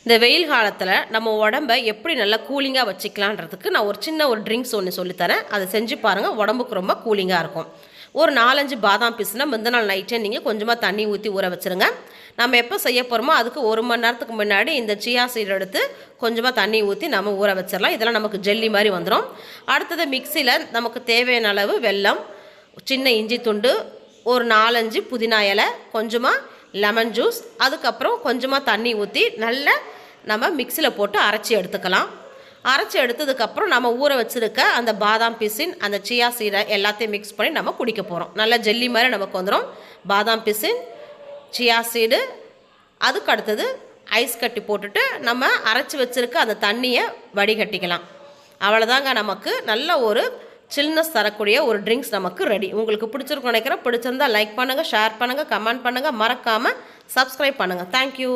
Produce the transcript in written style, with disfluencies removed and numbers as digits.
இந்த வெயில் காலத்தில் நம்ம உடம்பை எப்படி நல்லா கூலிங்காக வச்சுக்கலான்றதுக்கு நான் ஒரு சின்ன ட்ரிங்க்ஸ் ஒன்று சொல்லித்தரேன். அதை செஞ்சு பாருங்கள், உடம்புக்கு ரொம்ப கூலிங்காக இருக்கும். ஒரு 4-5 பாதாம் பீஸ்னா முந்தின நாள் நைட்டே நீங்கள் கொஞ்சமாக தண்ணி ஊற்றி ஊற வச்சுருங்க. நம்ம எப்போ செய்ய போகிறோமோ அதுக்கு 1 மணி நேரத்துக்கு முன்னாடி இந்த சியா சீட் எடுத்து கொஞ்சமாக தண்ணி ஊற்றி நம்ம ஊற வச்சிடலாம். இதெல்லாம் நமக்கு ஜெல்லி மாதிரி வந்துடும். அடுத்தது மிக்சியில் நமக்கு தேவையான அளவு வெல்லம், சின்ன இஞ்சி துண்டு, ஒரு 4-5 புதினா இலை, கொஞ்சமாக லெமன் ஜூஸ், அதுக்கப்புறம் கொஞ்சமாக தண்ணி ஊற்றி நல்லா நம்ம மிக்சியில் போட்டு அரைச்சி எடுத்துக்கலாம். அரைச்சி எடுத்ததுக்கப்புறம் நம்ம ஊற வச்சுருக்க அந்த பாதாம் பிசின், அந்த சியா சீடை எல்லாத்தையும் மிக்ஸ் பண்ணி நம்ம குடிக்க போகிறோம். நல்லா ஜெல்லி மாதிரி நமக்கு வந்துடும். பாதாம் பிசின், சியா சீடு, அதுக்கு அடுத்தது ஐஸ் கட்டி போட்டுட்டு நம்ம அரைச்சி வச்சுருக்க அந்த தண்ணியை வடிகட்டிக்கலாம். அவ்வளோதாங்க, நமக்கு நல்ல ஒரு சில்னஸ் தரக்கூடிய ஒரு ட்ரிங்க்ஸ் நமக்கு ரெடி. உங்களுக்கு பிடிச்சிருக்கும் நினைக்கிறேன். பிடிச்சிருந்தால் லைக் பண்ணுங்கள், ஷேர் பண்ணுங்கள், கமெண்ட் பண்ணுங்கள், மறக்காமல் சப்ஸ்கிரைப் பண்ணுங்கள். தேங்க்யூ.